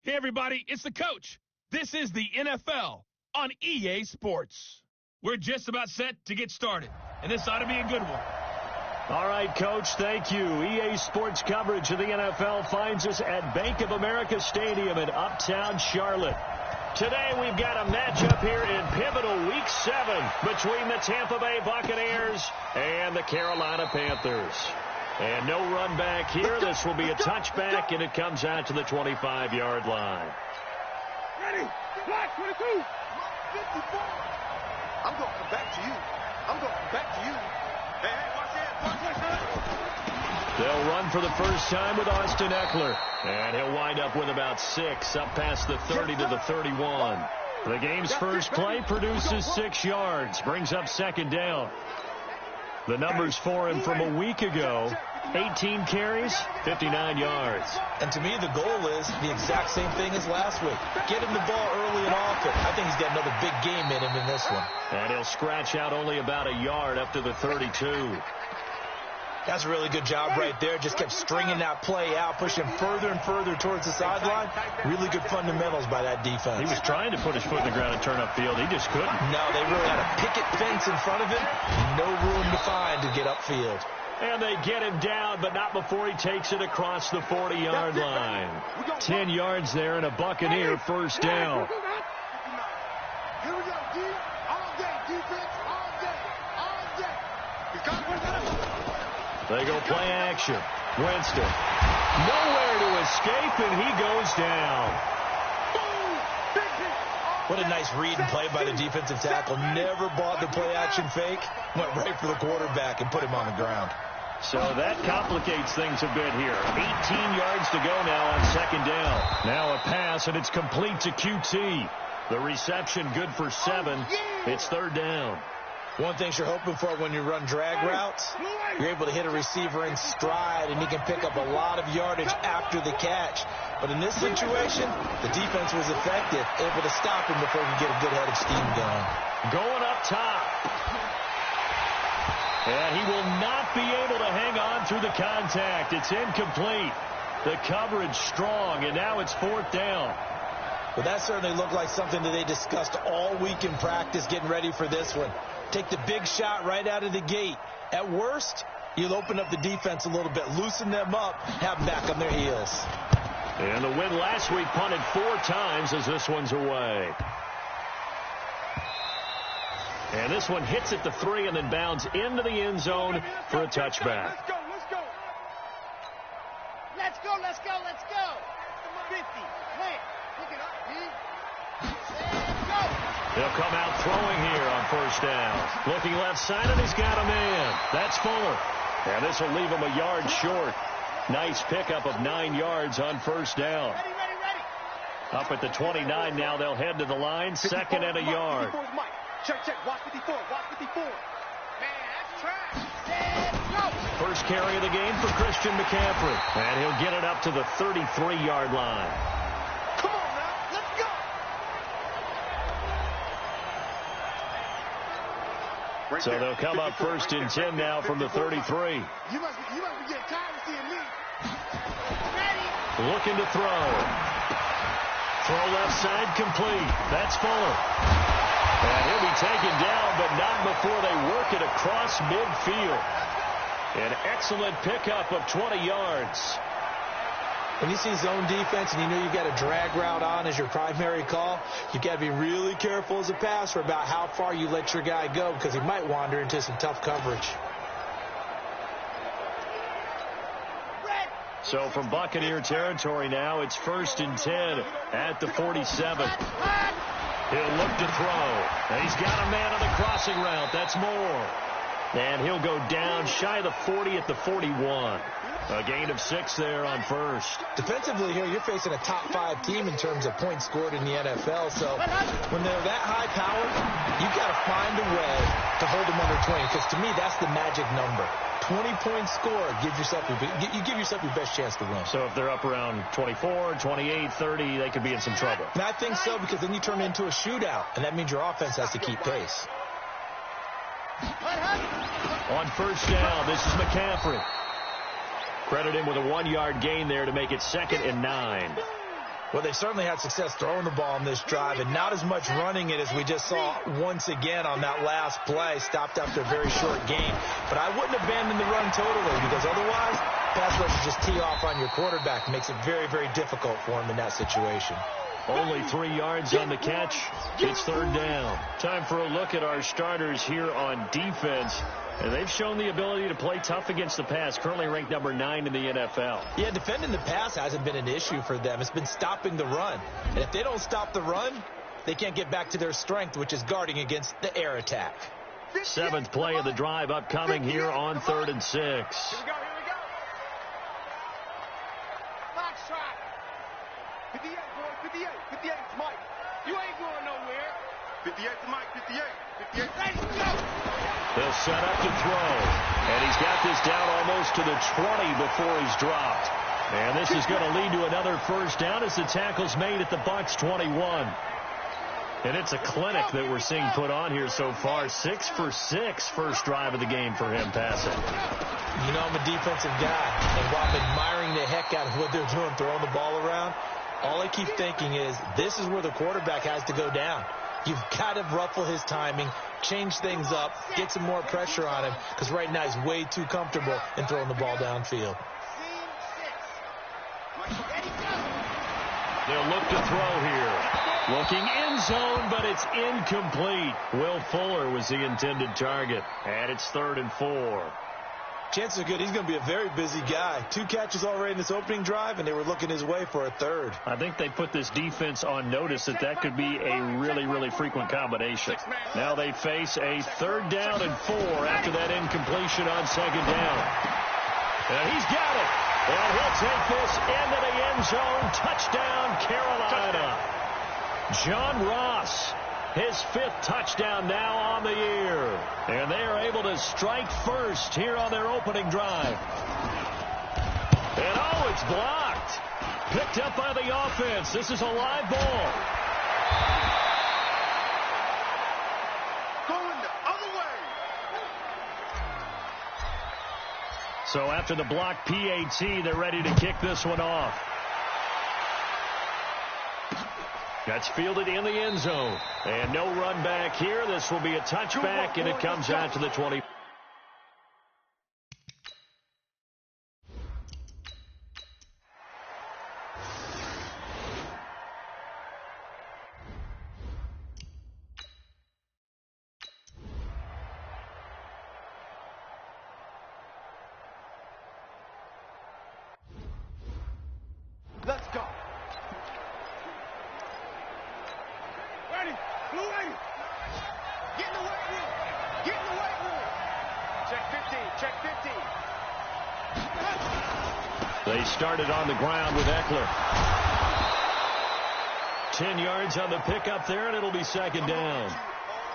Hey, everybody, it's the coach. This is the NFL on EA Sports. We're just about set to get started, and this ought to be a good one. All right, Coach, thank you. EA Sports coverage of the NFL finds us at Bank of America Stadium in Uptown Charlotte. Today we've got a matchup here in pivotal Week 7 between the Tampa Bay Buccaneers and the Carolina Panthers. And no run back here. This will be a touchback, and it comes out to the 25-yard line. Ready? Black 22. 54. I'm going back to you. I'm going back to you. Hey, watch that. They'll run for the first time with Austin Eckler. And he'll wind up with about 6, up past the 30 to the 31. The game's first play produces 6 yards, brings up second down. The numbers for him from a week ago, 18 carries, 59 yards. And to me, the goal is the exact same thing as last week. Get him the ball early and often. I think he's got another big game in him in this one. And he'll scratch out only about a yard up to the 32. That's a really good job right there. Just kept stringing that play out, pushing further and further towards the sideline. Really good fundamentals by that defense. He was trying to put his foot in the ground and turn upfield. He just couldn't. No, they really had a picket fence in front of him. No room to find to get upfield. And they get him down, but not before he takes it across the 40-yard line. 10 yards there and a Buccaneer first down. Here we go, D. All day, defense, all day, all day. They go play action. Winston. Nowhere to escape, and he goes down. What a nice read and play by the defensive tackle. Never bought the play action fake. Went right for the quarterback and put him on the ground. So that complicates things a bit here. 18 yards to go now on second down. Now a pass, and it's complete to QT. The reception good for 7. It's third down. One thing you're hoping for when you run drag routes, you're able to hit a receiver in stride, and he can pick up a lot of yardage after the catch. But in this situation, the defense was effective, able to stop him before he could get a good head of steam going. Going up top. And he will not be able to hang on through the contact. It's incomplete. The coverage strong, and now it's fourth down. Well, that certainly looked like something that they discussed all week in practice getting ready for this one. Take the big shot right out of the gate. At worst, you'll open up the defense a little bit, loosen them up, have them back on their heels. And the win last week punted 4 times as this one's away. And this one hits at the 3 and then bounds into the end zone for a touchback. Let's go, let's go. Let's go, let's go, let's go. 50, plant, pick it up, D. Let's go. He'll come out throwing here on first down. Looking left side, and he's got a man. That's Fuller. And this will leave him a yard short. Nice pickup of 9 yards on first down. Ready. Up at the 29 now, they'll head to the line. Second and a yard. Check, watch 54, watch 54. Man, that's trash. Let's go. First carry of the game for Christian McCaffrey. And he'll get it up to the 33-yard line. Come on now, let's go. So they'll come up first and 10 now from the 33. You must be getting tired of seeing me. Looking to throw. Throw left side complete. That's Fuller. And he'll be taken down, but not before they work it across midfield. An excellent pickup of 20 yards. When you see zone defense and you know you've got a drag route on as your primary call, you've got to be really careful as a passer about how far you let your guy go because he might wander into some tough coverage. So from Buccaneer territory now, it's first and 10 at the 47. He'll look to throw. And he's got a man on the crossing route. That's Moore. And he'll go down shy of the 40 at the 41. A gain of 6 there on first. Defensively here, you're facing a top 5 team in terms of points scored in the NFL. So when they're that high powered, you've got to find a way to hold them under 20. Because to me, that's the magic number. 20-point score, you give yourself your best chance to win. So if they're up around 24, 28, 30, they could be in some trouble. And I think so, because then you turn it into a shootout, and that means your offense has to keep pace. On first down, this is McCaffrey. Credit him with a 1-yard gain there to make it 2nd and 9. Well, they certainly had success throwing the ball on this drive, and not as much running it as we just saw once again on that last play. Stopped after a very short game. But I wouldn't abandon the run totally, because otherwise, pass rush just tee off on your quarterback. Makes it very, very difficult for him in that situation. Only 3 yards on the catch. It's third down. Time for a look at our starters here on defense. And they've shown the ability to play tough against the pass, currently ranked number 9 in the NFL. Yeah, defending the pass hasn't been an issue for them. It's been stopping the run. And if they don't stop the run, they can't get back to their strength, which is guarding against the air attack. 7th play of the drive upcoming here on 3rd and 6. Here we go, here we go. Box shot. 58, boy, 58. 58 to Mike. You ain't going nowhere. 58 to Mike, 58. 58. Let's go. They'll set up to throw. And he's got this down almost to the 20 before he's dropped. And this is going to lead to another first down as the tackle's made at the Bucs 21. And it's a clinic that we're seeing put on here so far. 6 for 6 first drive of the game for him passing. You know, I'm a defensive guy. And while I'm admiring the heck out of what they're doing, throwing the ball around, all I keep thinking is this is where the quarterback has to go down. You've got to ruffle his timing, change things up, get some more pressure on him, because right now he's way too comfortable in throwing the ball downfield. They'll look to throw here. Looking end zone, but it's incomplete. Will Fuller was the intended target. And it's 3rd and 4. Chances are good he's going to be a very busy guy. 2 catches already in this opening drive, and they were looking his way for a 3rd. I think they put this defense on notice that could be a really, really frequent combination. Now they face a 3rd down and 4 after that incompletion on 2nd down. And he's got it. And he'll take this into the end zone. Touchdown, Carolina. John Ross, his 5th touchdown now on the year. And they are able to strike first here on their opening drive. And oh, it's blocked. Picked up by the offense. This is a live ball. Going the other way. So after the block PAT, they're ready to kick this one off. That's fielded in the end zone. And no run back here. This will be a touchback, and it comes out to the 20. Let's go. Ready. Blue lady. Get in the weight room. Get in the weight room. Check 15. Check 15. They started on the ground with Eckler. 10 yards on the pickup there, and it'll be 2nd down.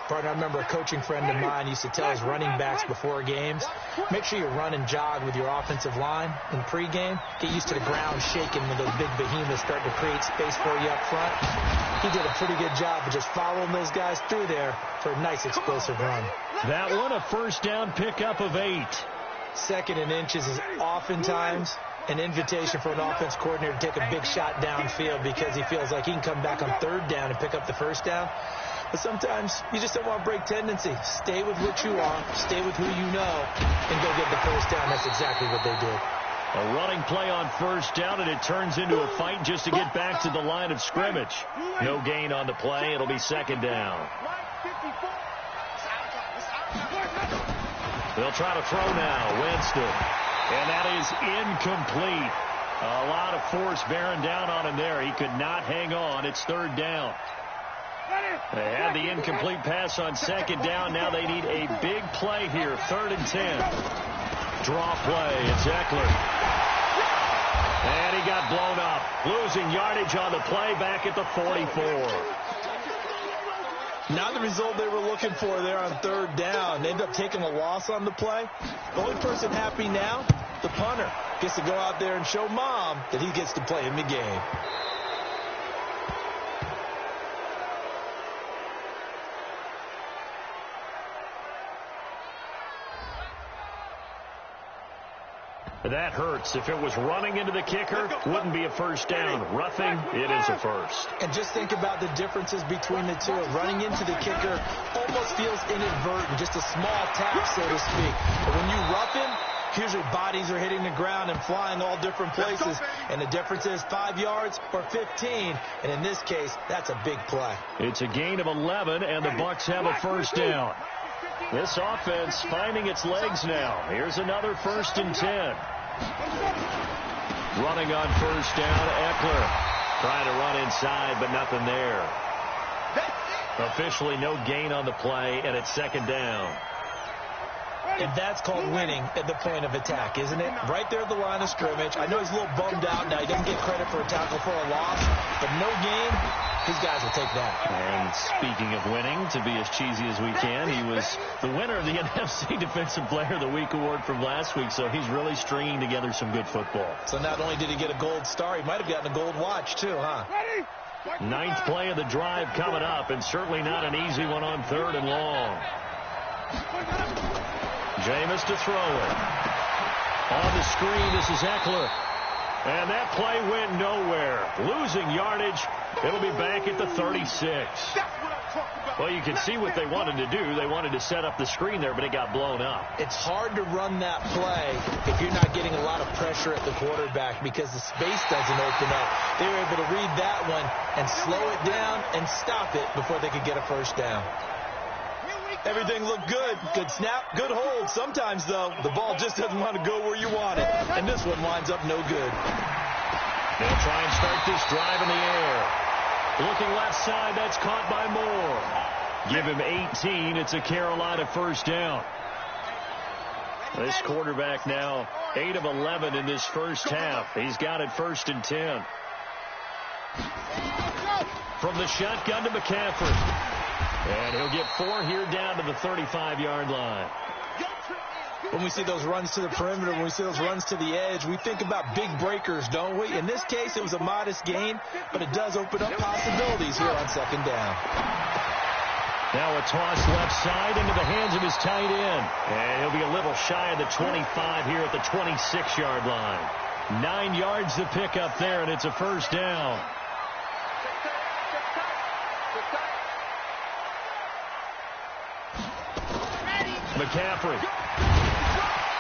Partner, I remember a coaching friend of mine used to tell his running backs before games, make sure you run and jog with your offensive line in pregame. Get used to the ground shaking when those big behemoths start to create space for you up front. He did a pretty good job of just following those guys through there for a nice explosive run. That one, a first down pickup of 8. 2nd and inches is oftentimes an invitation for an offense coordinator to take a big shot downfield because he feels like he can come back on 3rd down and pick up the first down. But sometimes you just don't want to break tendency. Stay with what you are, stay with who you know, and go get the first down. That's exactly what they did. A running play on first down, and it turns into a fight just to get back to the line of scrimmage. No gain on the play. It'll be 2nd down. They'll try to throw now. Winston. And that is incomplete. A lot of force bearing down on him there. He could not hang on. It's 3rd down. They had the incomplete pass on 2nd down. Now they need a big play here. 3rd and 10. Draw play. It's Eckler. And he got blown up. Losing yardage on the play back at the 44. Not the result they were looking for there on 3rd down. They ended up taking a loss on the play. The only person happy now, the punter, gets to go out there and show Mom that he gets to play in the game. That hurts. If it was running into the kicker, wouldn't be a first down. Roughing, it is a first. And just think about the differences between the two. Running into the kicker almost feels inadvertent, just a small tap, so to speak. But when you rough him, usually bodies are hitting the ground and flying all different places. And the difference is 5 yards or 15. And in this case, that's a big play. It's a gain of 11, and the Bucs have a first down. This offense finding its legs now. Here's another 1st and 10. Running on first down, Eckler. Trying to run inside, but nothing there. Officially no gain on the play, and it's 2nd down. And that's called winning at the point of attack, isn't it? Right there at the line of scrimmage. I know he's a little bummed out now. He doesn't get credit for a tackle for a loss, but no gain, these guys will take that. And speaking of winning, to be as cheesy as we can, he was the winner of the NFC Defensive Player of the Week award from last week, so he's really stringing together some good football. So not only did he get a gold star, he might have gotten a gold watch too, huh? 9th play of the drive coming up, and certainly not an easy one on 3rd and long. Jameis to throw it. On the screen, this is Eckler. And that play went nowhere. Losing yardage. It'll be back at the 36. Well, you can see what they wanted to do. They wanted to set up the screen there, but it got blown up. It's hard to run that play if you're not getting a lot of pressure at the quarterback because the space doesn't open up. They were able to read that one and slow it down and stop it before they could get a first down. Everything looked good. Good snap, good hold. Sometimes, though, the ball just doesn't want to go where you want it. And this one winds up no good. They'll try and start this drive in the air. Looking left side, that's caught by Moore. Give him 18. It's a Carolina first down. This quarterback now 8 of 11 in this first half. He's got it 1st and 10. From the shotgun to McCaffrey. And he'll get 4 here down to the 35-yard line. When we see those runs to the perimeter, when we see those runs to the edge, we think about big breakers, don't we? In this case, it was a modest gain, but it does open up possibilities here on 2nd down. Now a toss left side into the hands of his tight end. And he'll be a little shy of the 25 here at the 26-yard line. 9 yards to pick up there, and it's a first down. McCaffrey.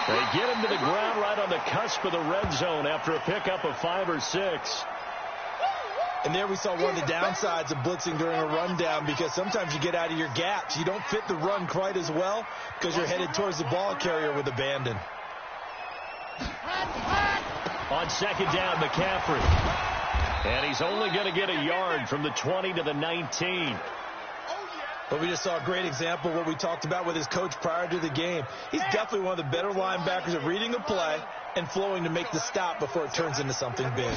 They get him to the ground right on the cusp of the red zone after a pickup of 5 or 6. And there we saw one of the downsides of blitzing during a rundown because sometimes you get out of your gaps. You don't fit the run quite as well because you're headed towards the ball carrier with abandon. On 2nd down, McCaffrey. And he's only going to get a yard from the 20 to the 19. But we just saw a great example of what we talked about with his coach prior to the game. He's definitely one of the better linebackers at reading a play and flowing to make the stop before it turns into something big.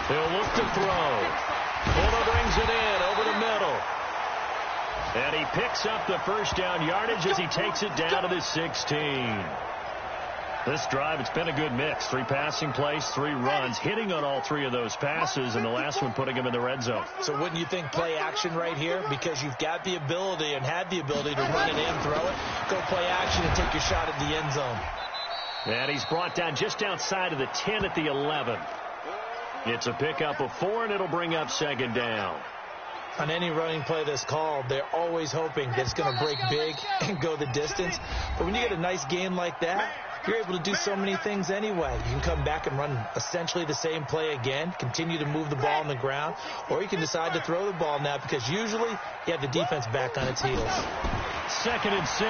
He'll look to throw. Fuller brings it in over the middle. And he picks up the first down yardage as he takes it down to the 16. This drive, it's been a good mix. 3 passing plays, 3 runs, hitting on all 3 of those passes, and the last one putting him in the red zone. So wouldn't you think play action right here? Because you've got the ability and had the ability to run it in, throw it, go play action and take your shot at the end zone. And he's brought down just outside of the 10 at the 11. It's a pickup of 4, and it'll bring up 2nd down. On any running play that's called, they're always hoping that it's going to break big and go the distance. But when you get a nice game like that, you're able to do so many things anyway. You can come back and run essentially the same play again, continue to move the ball on the ground, or you can decide to throw the ball now because usually you have the defense back on its heels. 2nd and 6.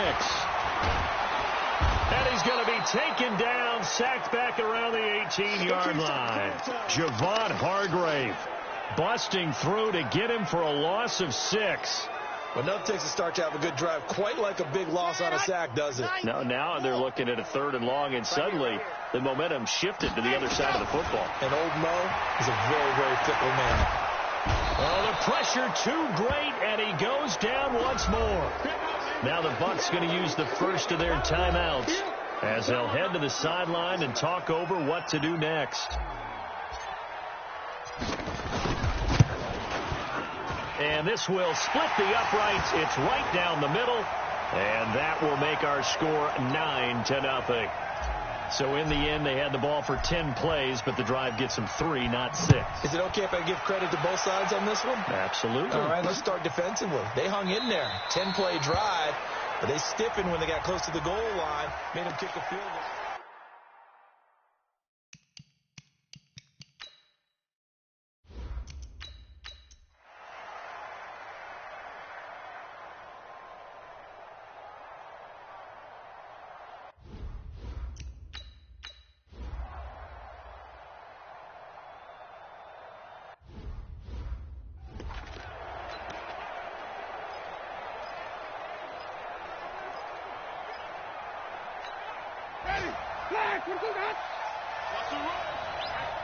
And he's going to be taken down, sacked back around the 18-yard line. Javon Hargrave busting through to get him for a loss of 6. Well, no, it takes a start to have a good drive, quite like a big loss on a sack, does it? No, now they're looking at a 3rd and long, and suddenly the momentum shifted to the other side of the football. And old Mo is a very, very fickle man. Well, the pressure too great, and he goes down once more. Now the Bucs going to use the first of their timeouts as they'll head to the sideline and talk over what to do next. And this will split the uprights. It's right down the middle. And that will make our score 9-0. So in the end, they had the ball for 10 plays, but the drive gets them 3, not 6. Is it okay if I give credit to both sides on this one? Absolutely. All right, let's start defensively. They hung in there. 10-play drive, but they stiffened when they got close to the goal line, made them kick a field goal.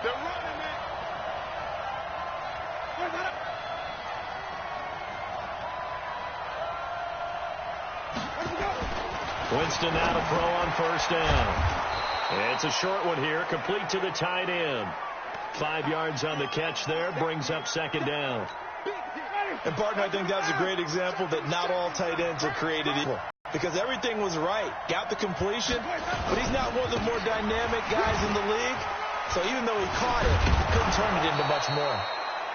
They're running, man. Winston now to throw on first down. It's a short one here, complete to the tight end. 5 yards on the catch there, brings up second down. And, partner, I think that was a great example that not all tight ends are created equal. Because everything was right. Got the completion, but he's not one of the more dynamic guys in the league. So even though he caught it, he couldn't turn it into much more.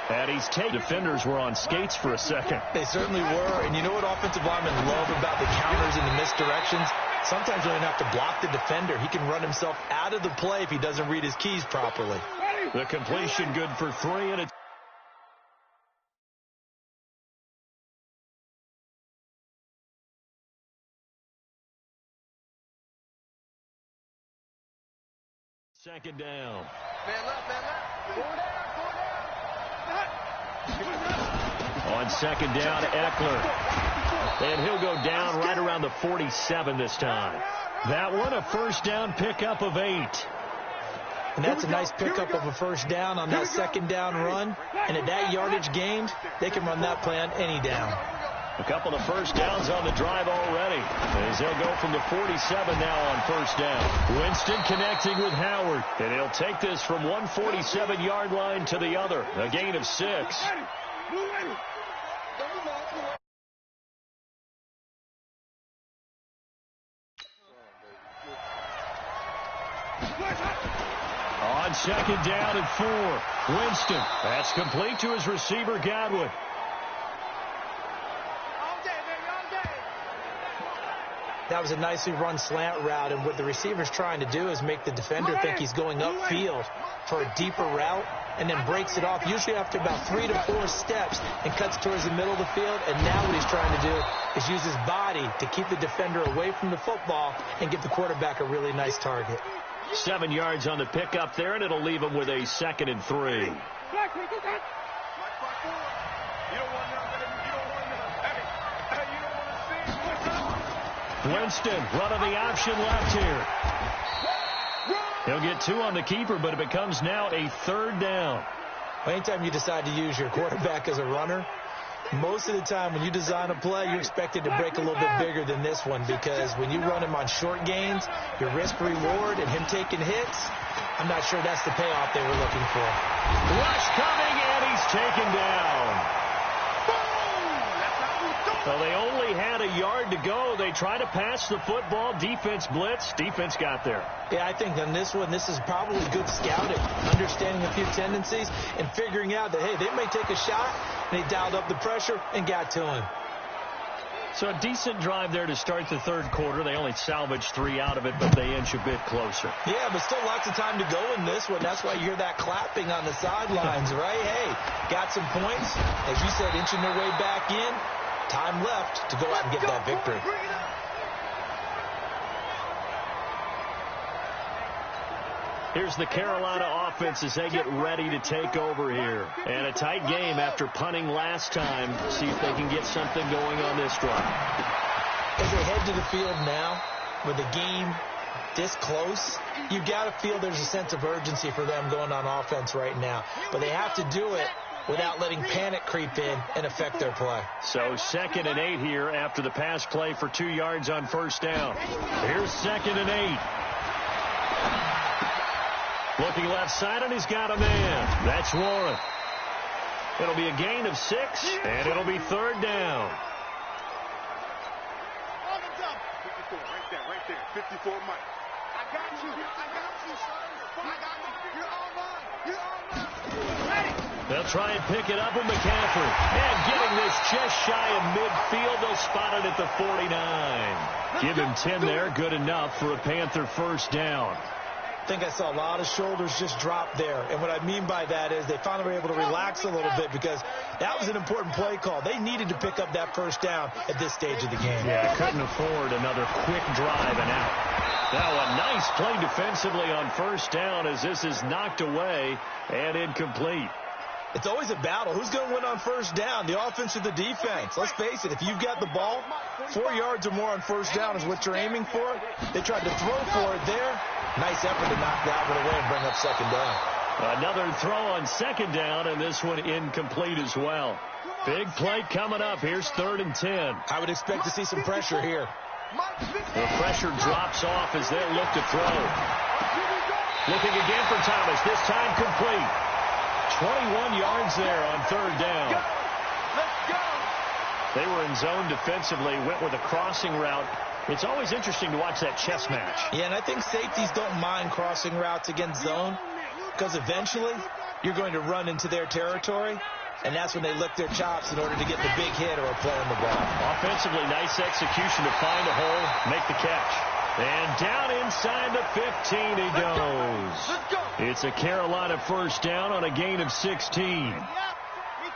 And he's taken. Defenders were on skates for a second. They certainly were. And you know what offensive linemen love about the counters and the misdirections? Sometimes you don't have to block the defender. He can run himself out of the play if he doesn't read his keys properly. The completion good for 3, and it's second down. Man left, man left. On second down, Eckler. And he'll go down right around the 47 this time. That one, a first down pickup of 8. And that's a nice pickup of a first down on that second down run. And at that yardage gained, they can run that play on any down. A couple of first downs on the drive already, as they'll go from the 47 now on first down. Winston connecting with Howard, and he'll take this from 147-yard line to the other, a gain of 6. On second down and 4, Winston. That's complete to his receiver, Godwin. That was a nicely run slant route, and what the receiver's trying to do is make the defender think he's going upfield for a deeper route, and then breaks it off, usually after about 3 to 4 steps, and cuts towards the middle of the field. And now what he's trying to do is use his body to keep the defender away from the football and give the quarterback a really nice target. 7 yards on the pickup there, and it'll leave him with a 2nd and 3. Winston running the option left here. He'll get 2 on the keeper, but it becomes now a 3rd down. Anytime you decide to use your quarterback as a runner, most of the time when you design a play, you're expected to break a little bit bigger than this one, because when you run him on short gains, your risk-reward and him taking hits, I'm not sure that's the payoff they were looking for. Rush coming, and he's taken down. So they only had a yard to go. They try to pass the football. Defense blitz. Defense got there. Yeah, I think on this one, this is probably good scouting, understanding a few tendencies, and figuring out that, hey, they may take a shot, and they dialed up the pressure and got to him. So a decent drive there to start the 3rd quarter. They only salvaged 3 out of it, but they inch a bit closer. Yeah, but still lots of time to go in this one. That's why you hear that clapping on the sidelines, right? Hey, got some points. As you said, inching their way back in. Time left to go out and get that victory. Here's the Carolina offense as they get ready to take over here. And a tight game after punting last time. See if they can get something going on this drive. As they head to the field now, with the game this close, you've got to feel there's a sense of urgency for them going on offense right now. But they have to do it without letting panic creep in and affect their play. So 2nd and 8 here after the pass play for 2 yards on first down. Here's 2nd and 8. Looking left side, and he's got a man. That's Warren. It'll be a gain of 6, and it'll be 3rd down. 54, right there, 54, Mike. They'll try and pick it up with McCaffrey. And getting this just shy of midfield. They'll spot it at the 49. Give him 10 there. Good enough for a Panther first down. I think I saw a lot of shoulders just drop there. And what I mean by that is they finally were able to relax a little bit because that was an important play call. They needed to pick up that first down at this stage of the game. Yeah, couldn't afford another quick drive and out. Now a nice play defensively on first down as this is knocked away and incomplete. It's always a battle. Who's going to win on first down, the offense or the defense? Let's face it, if you've got the ball, 4 yards or more on first down is what you're aiming for. They tried to throw for it there. Nice effort to knock that one away and bring up second down. Another throw on second down, and this one incomplete as well. Big play coming up. Here's 3rd and 10. I would expect to see some pressure here. The pressure drops off as they look to throw. Looking again for Thomas, this time complete. 21 yards there on 3rd down. They were in zone defensively, went with a crossing route. It's always interesting to watch that chess match. Yeah, and I think safeties don't mind crossing routes against zone because eventually you're going to run into their territory, and that's when they lick their chops in order to get the big hit or a play on the ball. Offensively, nice execution to find a hole, make the catch. And down inside the 15 he goes. It's a Carolina first down on a gain of 16.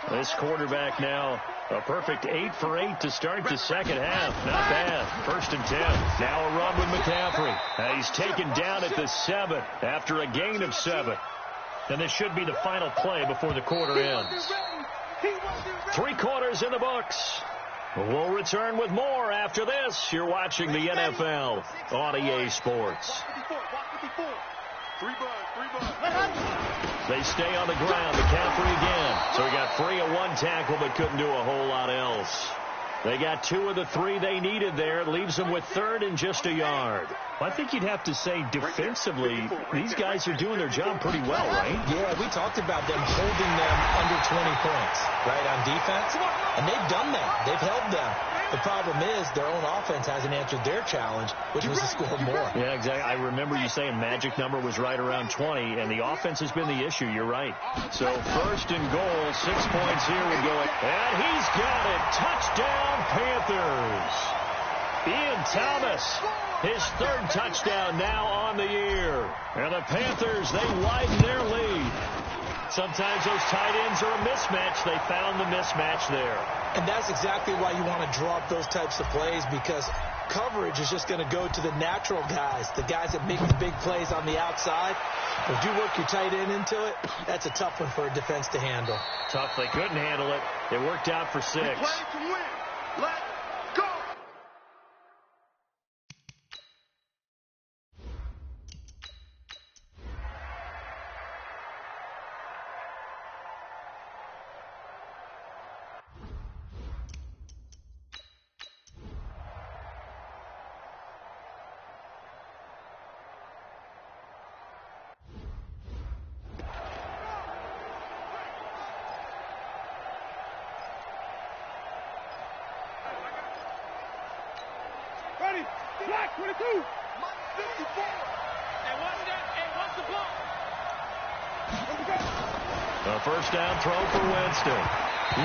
This quarterback now a perfect 8 for 8 to start the second half. Not bad. 1st and 10. Now a run with McCaffrey. He's taken down at the 7 after a gain of 7. And this should be the final play before the quarter ends. 3 quarters in the books. We'll return with more after this. You're watching the NFL on EA Sports. They stay on the ground. McCaffrey again. So he got free of 1 tackle but couldn't do a whole lot else. They got 2 of the 3 they needed there. It leaves them with 3rd and just a yard. Well, I think you'd have to say defensively, these guys are doing their job pretty well, right? Yeah, we talked about them holding them under 20 points, right, on defense. And they've done that. They've held them. The problem is their own offense hasn't answered their challenge, which was to score more. Yeah, exactly. I remember you saying magic number was right around 20, and the offense has been the issue. You're right. So 1st and goal, 6 points here would go. And he's got it. Touchdown, Panthers. Ian Thomas, his 3rd touchdown now on the year. And the Panthers, they widen their lead. Sometimes those tight ends are a mismatch. They found the mismatch there. And that's exactly why you want to draw up those types of plays, because coverage is just going to go to the natural guys, the guys that make the big plays on the outside. If you work your tight end into it, that's a tough one for a defense to handle. Tough. They couldn't handle it. It worked out for 6. Let's go. Black 22. Mike 54. And what's the ball? A first down throw for Winston.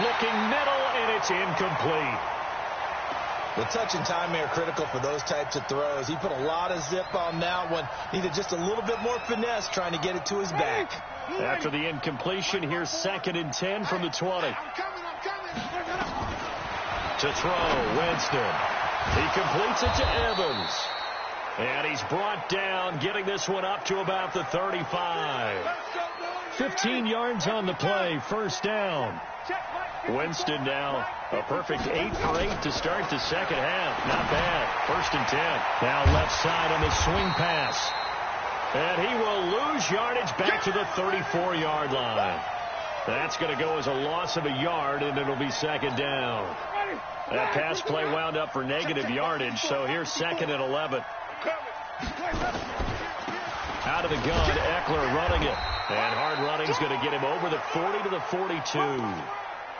Looking middle, and it's incomplete. The touch and time are critical for those types of throws. He put a lot of zip on that one. Needed just a little bit more finesse trying to get it to his back. After the incompletion, here's 2nd and 10 from the 20. I'm coming. To throw, Winston. He completes it to Evans. And he's brought down, getting this one up to about the 35. 15 yards on the play, first down. Winston now a perfect 8 for 8 to start the second half. Not bad. 1st and 10. Now left side on the swing pass. And he will lose yardage back to the 34-yard line. That's going to go as a loss of a yard, and it'll be 2nd down. That pass play wound up for negative yardage, so here's 2nd and 11. Out of the gun, Eckler running it. And hard running's going to get him over the 40 to the 42.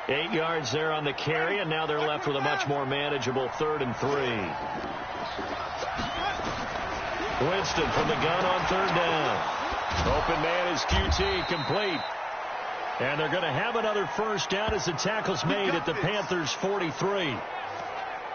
8 yards there on the carry, and now they're left with a much more manageable 3rd and 3. Winston from the gun on third down. Open man is QT, complete. And they're going to have another first down as the tackle's made at the Panthers' 43.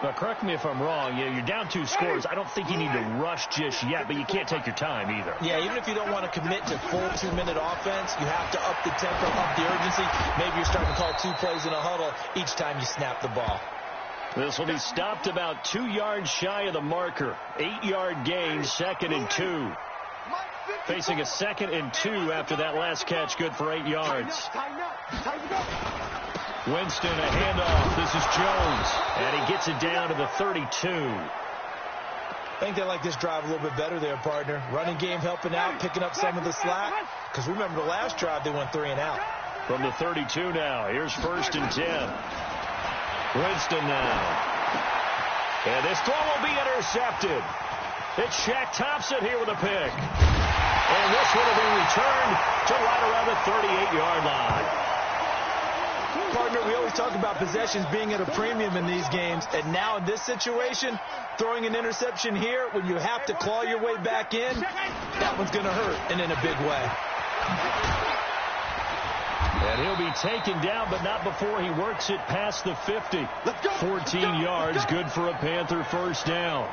But correct me if I'm wrong. You're down 2 scores. I don't think you need to rush just yet, but you can't take your time either. Yeah, even if you don't want to commit to full 2-minute offense, you have to up the tempo, up the urgency. Maybe you're starting to call 2 plays in a huddle each time you snap the ball. This will be stopped about 2 yards shy of the marker. 8-yard gain, 2nd and 2. Facing a 2nd and 2 after that last catch, good for 8 yards. Winston, a handoff. This is Jones. And he gets it down to the 32. I think they like this drive a little bit better there, partner. Running game helping out, picking up some of the slack. Because remember the last drive, they went 3 and out. From the 32 now. Here's 1st and 10. Winston now. And this throw will be intercepted. It's Shaq Thompson here with a pick. And this one will be returned to right around the 38-yard line. Partner, we always talk about possessions being at a premium in these games, and now in this situation, throwing an interception here when you have to claw your way back in, that one's going to hurt, and in a big way. And he'll be taken down, but not before he works it past the 50. 14 yards, good for a Panther first down.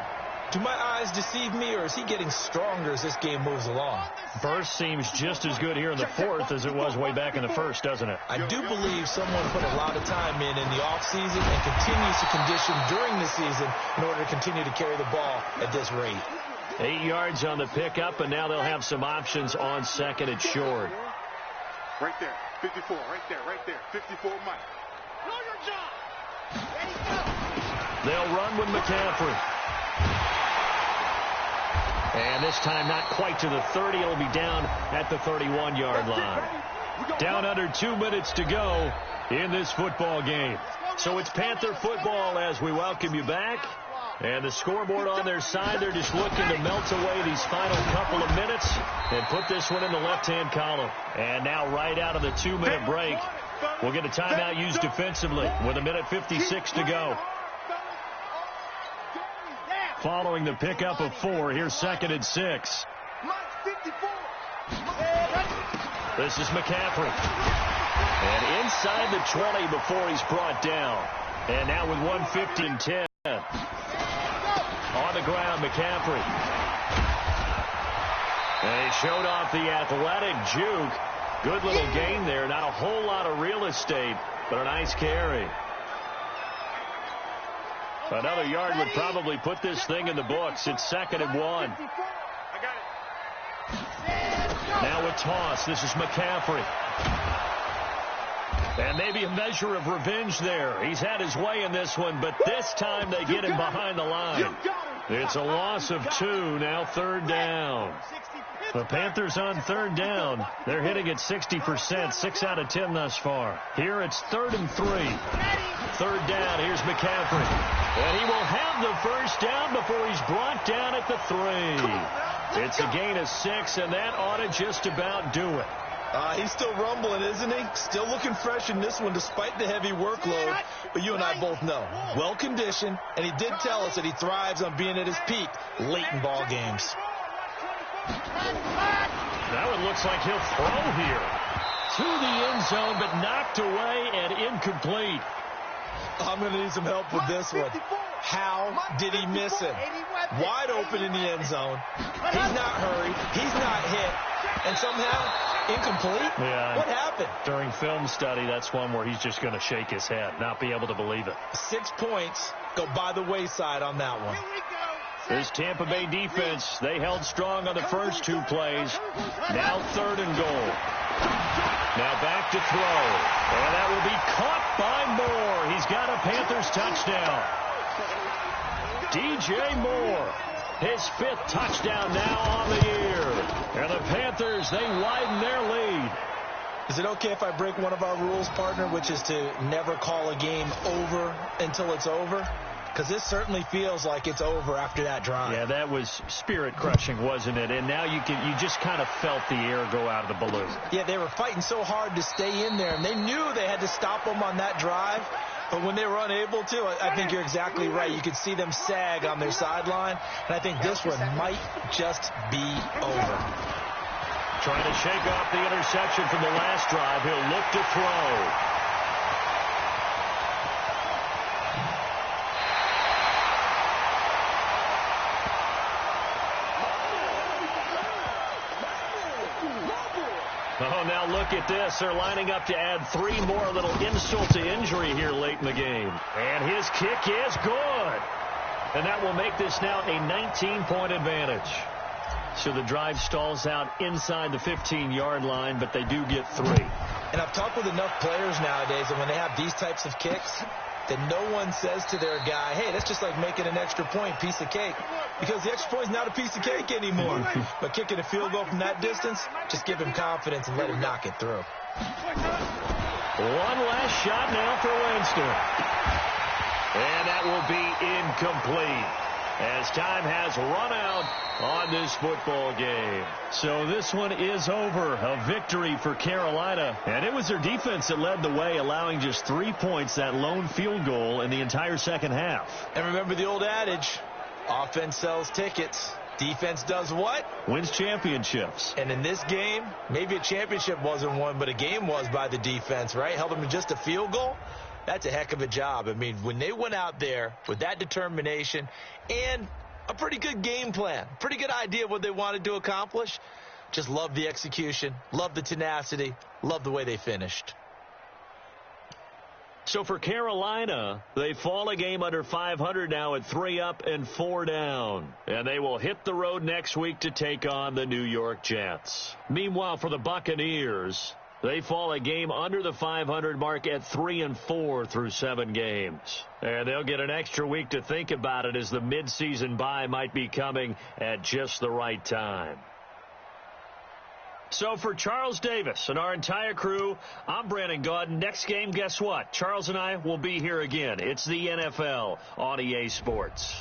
Do my eyes deceive me, or is he getting stronger as this game moves along? Burst seems just as good here in the 4th as it was way back in the 1st, doesn't it? I do believe someone put a lot of time in the offseason and continues to condition during the season in order to continue to carry the ball at this rate. 8 yards on the pickup, and now they'll have some options on 2nd and short. Right there, 54, right there, 54, Mike. Know your job. Ready, go. They'll run with McCaffrey. And this time not quite to the 30. It'll be down at the 31-yard line. Down under 2 minutes to go in this football game. So it's Panther football as we welcome you back. And the scoreboard on their side, they're just looking to melt away these final couple of minutes and put this one in the left-hand column. And now right out of the 2-minute break, we'll get a timeout used defensively with 1:56 to go. Following the pickup of 4, here's 2nd and 6. This is McCaffrey. And inside the 20 before he's brought down. And now with 1:50 and 10. On the ground, McCaffrey. And he showed off the athletic juke. Good little gain there. Not a whole lot of real estate, but a nice carry. Another yard would probably put this thing in the books. It's 2nd and 1. Now a toss. This is McCaffrey. And maybe a measure of revenge there. He's had his way in this one, but this time they get him behind the line. It's a loss of 2, now 3rd down. The Panthers on 3rd down. They're hitting at 60%, 6 out of 10 thus far. Here it's 3rd and 3. 3rd down, here's McCaffrey. And he will have the first down before he's brought down at the 3. It's a gain of 6, and that ought to just about do it. He's still rumbling, isn't he? Still looking fresh in this one despite the heavy workload. But you and I both know, well-conditioned, and he did tell us that he thrives on being at his peak late in ball games. That one looks like he'll throw here. To the end zone, but knocked away and incomplete. I'm going to need some help with this one. How did he miss him? Wide open in the end zone. He's not hurried. He's not hit. And somehow, incomplete? Yeah. What happened? During film study, that's one where he's just going to shake his head, not be able to believe it. 6 points go by the wayside on that one. This Tampa Bay defense, they held strong on the first 2 plays. Now 3rd and goal. Now back to throw. And that will be caught by Moore. He's got a Panthers touchdown. DJ Moore, his 5th touchdown now on the year. And the Panthers, they widen their lead. Is it okay if I break one of our rules, partner, which is to never call a game over until it's over? Because this certainly feels like it's over after that drive. Yeah, that was spirit-crushing, wasn't it? And now you just kind of felt the air go out of the balloon. Yeah, they were fighting so hard to stay in there, and they knew they had to stop them on that drive. But when they were unable to, I think you're exactly right. You could see them sag on their sideline, and I think this one might just be over. Trying to shake off the interception from the last drive. He'll look to throw. Oh, now look at this. They're lining up to add 3 more, a little insult to injury here late in the game. And his kick is good. And that will make this now a 19-point advantage. So the drive stalls out inside the 15-yard line, but they do get 3. And I've talked with enough players nowadays, and when they have these types of kicks, that no one says to their guy, hey, that's just like making an extra point, piece of cake. Because the extra point is not a piece of cake anymore. But kicking a field goal from that distance, just give him confidence and let him knock it through. One last shot now for Winston. And that will be incomplete, as time has run out on this football game. So this one is over. A victory for Carolina. And it was their defense that led the way, allowing just 3 points, that lone field goal in the entire second half. And remember the old adage, offense sells tickets. Defense does what? Wins championships. And in this game, maybe a championship wasn't won, but a game was by the defense, right? Held them to just a field goal. That's a heck of a job. I mean, when they went out there with that determination and a pretty good game plan, pretty good idea of what they wanted to accomplish, just love the execution, love the tenacity, love the way they finished. So for Carolina, they fall a game under 500 now at 3 up and 4 down. And they will hit the road next week to take on the New York Jets. Meanwhile, for the Buccaneers, they fall a game under the 500 mark at 3 and 4 through 7 games. And they'll get an extra week to think about it, as the midseason bye might be coming at just the right time. So for Charles Davis and our entire crew, I'm Brandon Gaudin. Next game, guess what? Charles and I will be here again. It's the NFL on EA Sports.